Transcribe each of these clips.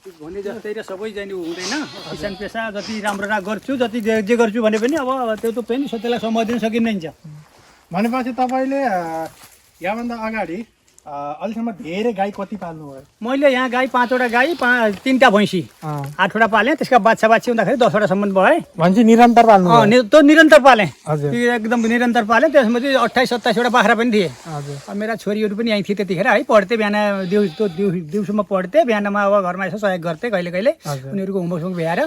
भने जस्तै र सबै जाने हुँदैन किसान पेसा जति राम्रो गर्छु जति जे गर्छु भने पनि अब त्यो त पनि सत्यलाई समय दिन सकिँदैन भनेपछि तपाईँले यहाँभन्दा अगाडि अहिलेसम्म धेरै गाई कति पाल्नुभयो? मैले यहाँ गाई 5वटा गाई 3टा भैँसी 8वटा पालेँ त्यसका बाछा हुँदाखेरि 10वटासम्म भए भनेपछि निरन्तर पाल्नु? त्यो निरन्तर पालेँ हजुर, एकदम निरन्तर पालेँ। त्यसपछि 28-27वटा बाख्रा पनि थिए। हजुर। मेरा छोरीहरू पनि यहीँ थिए त्यतिखेर है, पढ्थे बिहान दिउँसोमा पढ्थे, बिहानमा अब घरमा यसो सहयोग गर्थे कहिले कहिले उनीहरूको होमवर्क भ्याएर।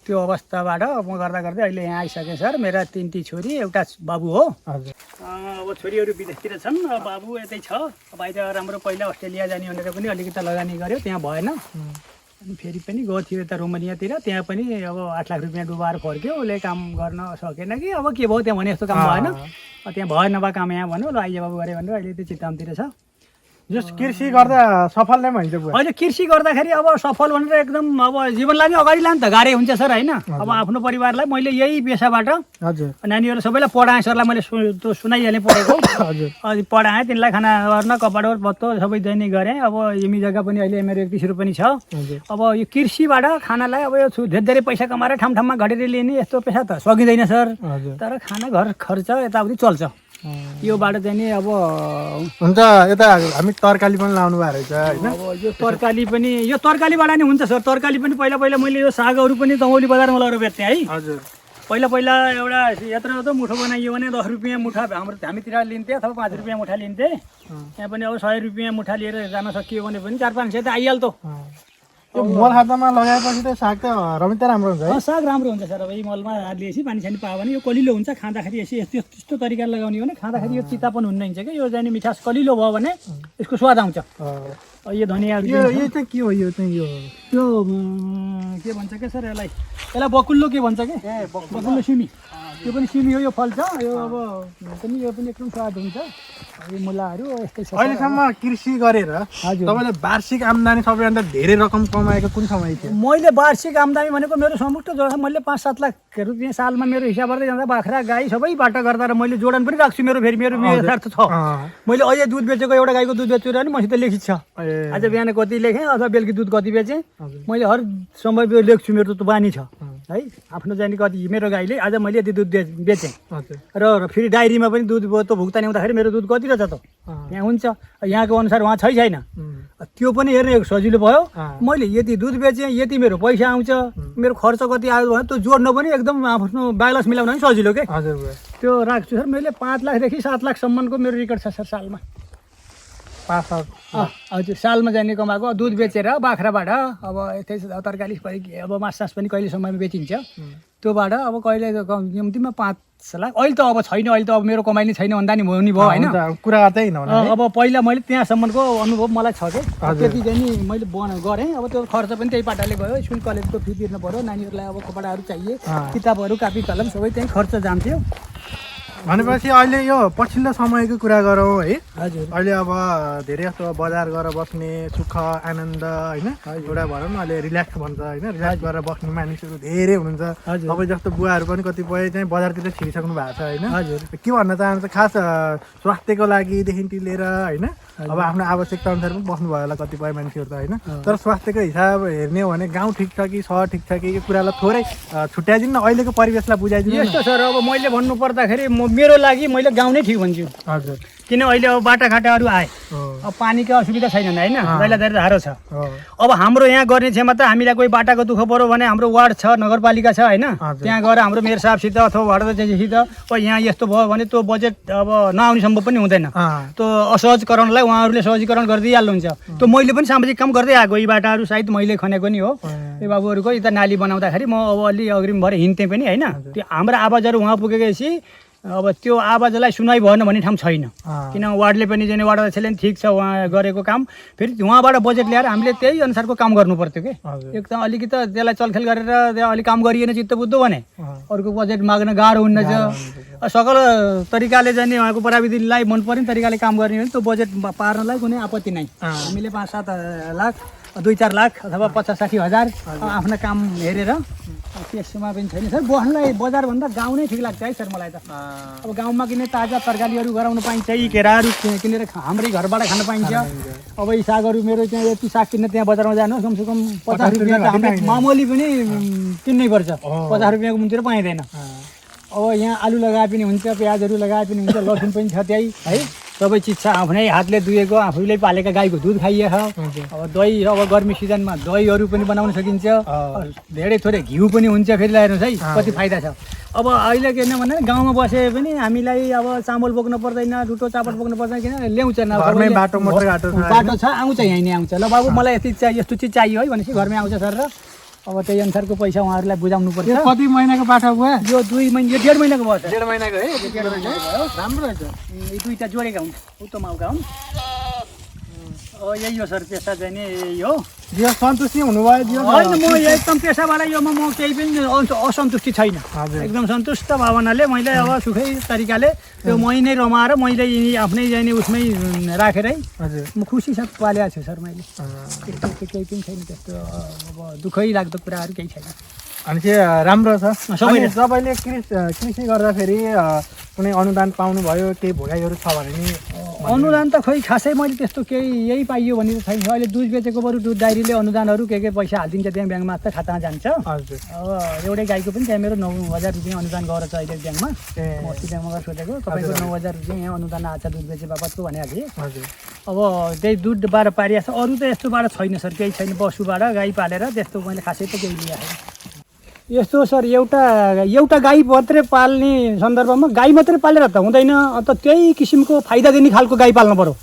त्यो अवस्थाबाट म गर्दा गर्दै अहिले यहाँ आइसकेँ सर। मेरा 3टी छोरी एउटा बाबु हो। अब छोरीहरू विदेशतिर छन्, बाबु यतै छ। बाहिर राम्रो पहिला अस्ट्रेलिया जाने भनेर पनि अलिकति लगानी गर्यो, त्यहाँ भएन। अनि फेरि पनि गएको थियो यता रोमानियातिर, त्यहाँ पनि अब 8 लाख रुपियाँ डुबाएर फर्क्यो। उसले काम गर्न सकेन कि अब के भयो त्यहाँ भने जस्तो काम भएन। त्यहाँ भएन बा काम यहाँ भन्यो, ल आइया बाबु गऱ्यो भनेर अहिले त्यो चितवनतिर छ। जस कृषि गर्दा सफल नै भइन्छ बुवा? अहिले कृषि गर्दाखेरि अब सफल भनेर एकदम अब जीवनलाई नै अगाडि लानु त गाह्रै हुन्छ सर होइन। अब आफ्नो परिवारलाई मैले यही पेसाबाट नानीहरू सबैलाई पढाएँ सरलाई, मैले सुनाइहालेँ पढेको। अनि पढाएँ, तिनीलाई खाना गर्न कपडा पत्तो सबै दैनिक गरेँ। अब यमी जग्गा पनि अहिले मेरो 31 रुपियाँ पनि छ। अब यो कृषिबाट खानालाई अब यो धेरै पैसा कमाएर ठाउँ ठाउँमा घटेर लिने यस्तो पेसा त सकिँदैन सर। तर खाना घर खर्च यताउति चल्छ। योबाट चाहिँ नि अब हुन्छ। यता हामी तरकारी पनि लाउनु भएको रहेछ होइन? अब यो तरकारीबाट नि हुन्छ सर। तरकारी पनि पहिला मैले यो सागहरू पनि दमौली बजारमा लगेर बेच्थेँ है। हजुर। पहिला एउटा यत्रो त मुठो बनाइयो भने 10 रुपियाँ मुठा हामीतिर लिन्थे अथवा 5 रुपियाँ मुठा लिन्थे। यहाँ पनि अब 100 रुपियाँ मुठा लिएर जान सकियो भने पनि 400-500 त आइहाल्थ्यो। त्यो मल खातामा लगाएपछि त साग त रमिता राम्रो हुन्छ है? साग राम्रो हुन्छ सर। अब यही मलमा हालिएपछि पानी सानी पायो भने यो कलिलो हुन्छ। खाँदाखेरि यस्तो तरिकाले लगाउने हो भने खाँदाखेरि यो चितापन हुन्न हुन्छ कि। यो चाहिँ मिठास कलिलो भयो भने यसको स्वाद आउँछ। यो धनियाँ यो चाहिँ के हो? यो चाहिँ त्यो के भन्छ के सर यसलाई बकुल्लो के भन्छ के? बकुल्लो सिमी। यो पनि सिमी हो, यो फल्छ। यो अब पनि यो पनि एकदम स्वाद हुन्छ। यो मुलाहरू यस्तै छ। अहिलेसम्म कृषि गरेर तपाईँले वार्षिक आम्दानी सबैभन्दा धेरै रकम कमाएको कुन समय थियो? मैले वार्षिक आम्दानी भनेको मेरो समुष्ट जोडा मैले 5-7 लाख रुपियाँ सालमा मेरो हिसाब गर्दै जाँदा बाख्रा गाई सबैबाट गर्दा र मैले जोडन पनि राख्छु। मेरो यथार्थ छ। मैले अहिले दुध बेचेको एउटा गाईको दुध बेचेर पनि मसित लेखित छ। आज बिहान कति लेखेँ अथवा बेलुकी दुध कति बेचेँ मैले हर समय लेख्छु। मेरो त बानी छ है। आफ्नो जाने कति मेरो गाईले आज मैले यति दुध बेचेँ र फेरि डायरीमा पनि दुध त भुक्तानी हुँदाखेरि मेरो दुध कति रहेछ त यहाँ हुन्छ। यहाँको अनुसार उहाँ छैन। त्यो पनि हेर्ने सजिलो भयो। मैले यति दुध बेचेँ, यति मेरो पैसा आउँछ, मेरो खर्च कति आयो भने त्यो जोड्न पनि एकदम आफ्नो ब्यालेन्स मिलाउन पनि सजिलो के। त्यो राख्छु सर। मैले 5 लाखदेखि 7 लाखसम्मको मेरो रेकर्ड छ सर सालमा। 5-7 हजुर सालमा जाने कमाएको दुध बेचेर बाख्राबाट। अब यतै तरकारी अब माछास पनि कहिले समयमा बेचिन्छ। त्योबाट अब कहिले कम्तीमा 5 लाख। अहिले त अब छैन, अहिले त अब मेरो कमाइ नै छैन भन्दा नि हुने भयो होइन कुरा चाहिँ। अब पहिला मैले त्यहाँसम्मको अनुभव मलाई छ कि त्यति चाहिँ नि मैले गरेँ। अब त्यो खर्च पनि त्यही पाटाले गयो। स्कुल कलेजको फी तिर्नु पऱ्यो, नानीहरूलाई अब कपडाहरू चाहिए, किताबहरू कापी कलम सबै त्यहीँ खर्च जान्थ्यो। भनेपछि अहिले यो पछिल्लो समयको कुरा गरौँ है। हजुर। अहिले अब धेरै जस्तो बजार गएर बस्ने सुख आनन्द होइन एउटा भनौँ न अहिले रिल्याक्स भन्छ होइन, रिल्याक्स गरेर बस्ने मानिसहरू धेरै हुनुहुन्छ। तपाईँ जस्तो बुवाहरू पनि कतिपय चाहिँ बजारतिर छिरिसक्नु भएको छ होइन। के भन्न चाहनुहुन्छ? खास स्वास्थ्यको लागिदेखि लिएर होइन अब आफ्नो आवश्यकता अनुसार पनि बस्नुभयो होला कतिपय मान्छेहरू त होइन। तर स्वास्थ्यको हिसाब हेर्ने हो भने गाउँ ठिक छ कि सहर ठिक छ कि यो कुरालाई थोरै छुट्याइदिनु न, अहिलेको परिवेशलाई बुझाइदिनु। यस्तो सर अब मैले भन्नु पर्दाखेरि मेरो लागि मैले गाउँ नै ठिक भन्छु। हजुर। किन अहिले अब बाटाघाटाहरू आए, अब पानीको असुविधा छैन होइन, दैला धेरै धारो छ। अब हाम्रो यहाँ गर्ने क्षमता हामीलाई कोही बाटाको दुःख पऱ्यो भने हाम्रो वार्ड छ, नगरपालिका छ होइन, त्यहाँ गएर हाम्रो मेयर साहबसित अथवा वार्ड अध्यक्षसित यहाँ यस्तो भयो भने त्यो बजेट अब नआउने सम्भव पनि हुँदैन। त्यो असहजीकरणलाई उहाँहरूले सहजीकरण गरिदिइहाल्नुहुन्छ। त्यो मैले पनि सामाजिक काम गर्दै आएको, यी बाटाहरू सायद मैले खनेको नि हो। यो बाबुहरूको यता नाली बनाउँदाखेरि म अब अलि अग्रिम भएर हिँड्थेँ पनि होइन। त्यो हाम्रो आवाजहरू उहाँ पुगेपछि अब त्यो आवाजलाई सुनाइ भएन भन्ने ठाउँ छैन। किन वार्डले पनि जाने वार्ड अध्यक्षले पनि ठिक छ उहाँ गरेको काम, फेरि उहाँबाट बजेट ल्याएर हामीले त्यही अनुसारको काम गर्नु पर्थ्यो कि। एकदम अलिकति त्यसलाई चलखेल गरेर त्यहाँ अलिक काम गरिएन चित्त बुझ्दो भने अरूको बजेट माग्न गाह्रो हुन्न। सकल तरिकाले जाने उहाँको प्राविधिकलाई मन पर्ने तरिकाले काम गर्ने हो भने त्यो बजेट पार्नलाई कुनै आपत्ति नै। हामीले 5-7 लाख 2-4 लाख अथवा 50-60 हजार आफ्ना काम हेरेर त्यसमा पनि छैन सर। बस्नुलाई बजारभन्दा गाउँ नै ठिक लाग्छ है सर मलाई त। अब गाउँमा किने ताजा तरकारीहरू गराउनु पाइन्छ, यी केराहरू किनेर हाम्रै घरबाट खान पाइन्छ। अब यी सागहरू मेरो त्यहाँ यति साग किन्न त्यहाँ बजारमा जानुहोस् कमसेकम 50 रुपियाँ त हाम्रो मामुली पनि किन्नै पर्छ, 50 रुपियाँको मुन्तिर पाइँदैन। अब यहाँ आलु लगाए पनि हुन्छ, प्याजहरू लगाए पनि हुन्छ, लसुन पनि छ त्यही है। सबै चिज छ, आफ्नै हातले दुहेको आफूले पालेका गाईको दुध खाइएछ। अब दही, अब गर्मी सिजनमा दहीहरू पनि बनाउन सकिन्छ, धेरै थोरै घिउ पनि हुन्छ। फेरि हेर्नुहोस् है कति फाइदा छ। अब अहिले के भने गाउँमा बसे पनि हामीलाई अब चामल बोक्नु पर्दैन, दुटो चापट बोक्नु पर्दैन, किन ल्याउँछ न, बाटो छ, आउँछ यहीँ नै आउँछ। ल बाबु मलाई यस्तो चिज चाहियो है भनेपछि घरमै आउँछ सर। र अब त्यही अनुसारको पैसा उहाँहरूलाई बुझाउनु पर्छ। कति महिनाको पाठा भयो? यो 2 महिना, यो 1.5 महिनाको भयो सर। 1.5 महिनाको है, राम्रो रहेछ। यी दुईटा जोडेका हुन्, उत्तमाउका हुन्। यही हो सर पेसा चाहिँ नि यही हो। जो सन्तुष्टि हुनुभयो? होइन, म एकदम पेसाबाट यो म केही पनि असन्तुष्टि छैन, एकदम सन्तुष्ट भावनाले मैले अब सुखै तरिकाले त्यो मै नै रमाएर मैले आफ्नै जाने उसमै राखेरै म खुसी साथ पालेको छु सर मैले। त्यस्तो केही पनि छैन, त्यस्तो अब दुःखै लाग्दो कुराहरू केही छैन। अनि चाहिँ राम्रो छ। सबैले कृषि गर्दाखेरि कुनै अनुदान पाउनुभयो, केही भोगाइहरू छ भने नि? अनुदान त खोइ खासै मैले त्यस्तो केही यही पाइयो भने त छैन। अहिले दुध बेचेको बरु दुध डायरीले अनुदानहरू के पैसा हालिदिन्छ त्यहाँ ब्याङ्कमा त खातामा जान्छ। हजुर। अब एउटै गाईको पनि त्यहाँ मेरो 9,000 रुपियाँ अनुदान गएर छ अहिले ब्याङ्कमा। म अस्ति ब्याङ्कमा गएर सोधेको, तपाईँको 9,000 रुपियाँ यहाँ अनुदान आएको छ दुध बेचे बापतको भनेको थिएँ। हजुर। अब त्यही दुधबाट पारिएको छ, अरू त यस्तोबाट छैन सर, केही छैन। पशुबाट गाई पालेर त्यस्तो मैले खासै त केही लिएको छैन। यस्तो सर एउटा गाई मात्रै पाल्ने सन्दर्भमा गाई मात्रै पालेर त हुँदैन, अन्त त्यही किसिमको फाइदा दिने खालको गाई पाल्नु पऱ्यो।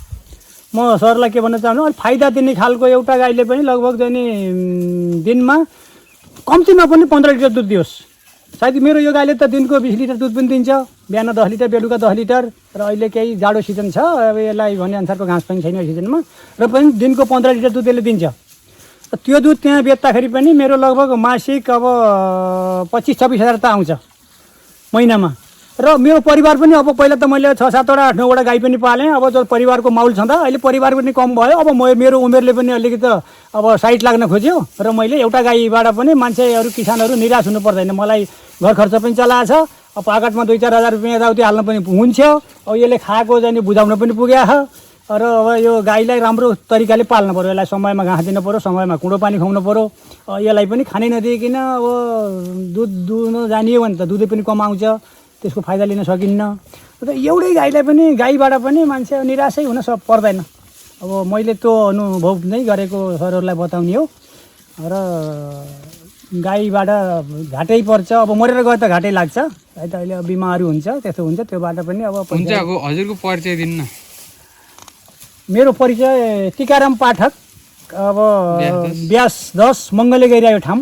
म सरलाई के भन्न चाहन्छु, फाइदा दिने खालको एउटा गाईले पनि लगभग चाहिँ नि दिनमा कम्तीमा पनि 15 लिटर दुध दियोस्। सायद मेरो यो गाईले त दिनको 20 लिटर दुध पनि दिन्छ, बिहान 10 लिटर, बेलुका 10 लिटर। र अहिले केही जाडो सिजन छ, अब यसलाई भनेअनुसारको घाँस पनि छैन यो सिजनमा, र पनि दिनको 15 लिटर दुध यसले दिन्छ। त्यो दुध त्यहाँ बेच्दाखेरि पनि मेरो लगभग मासिक अब 25-26 हजार त आउँछ महिनामा। र मेरो परिवार पनि अब पहिला त मैले 6-7वटा 8-9वटा गाई पनि पालेँ। अब जो परिवारको माउल छँदा अहिले परिवार पनि कम भयो। अब मेरो उमेरले पनि अलिकति अब साइड लाग्न खोज्यो, र मैले एउटा गाईबाट पनि मान्छेहरू किसानहरू निराश हुनु पर्दैन। मलाई घर खर्च पनि चलाएको छ, अब पाकेटमा 2-4 हजार रुपियाँ यताउति हाल्न पनि हुन्छ। अब यसले खाएको चाहिँ बुझाउन पनि पुगेको छ। र अब यो गाईलाई राम्रो तरिकाले पाल्नु पऱ्यो, यसलाई समयमा घाँस दिनु पऱ्यो, समयमा कुँडो पानी खुवाउनु पऱ्यो। यसलाई पनि खानै नदिइकन अब दुध दुहुन जानियो भने त दुधै पनि कम आउँछ, त्यसको फाइदा लिन सकिन्न। र एउटै गाईलाई पनि गाईबाट पनि मान्छे निराशै हुन पर्दैन। अब मैले त्यो अनुभव नै गरेको सरहरूलाई बताउने हो। र गाईबाट घाटै पर्छ, अब मरेर गए त घाटै लाग्छ है त। अहिले बिमारहरू हुन्छ, त्यस्तो हुन्छ, त्योबाट पनि अब हुन्छ। अब हजुरको परिचय दिनु न। मेरो परिचय टिकाराम पाठक, अब व्यास 10 मङ्गले गइरहेको ठाउँ।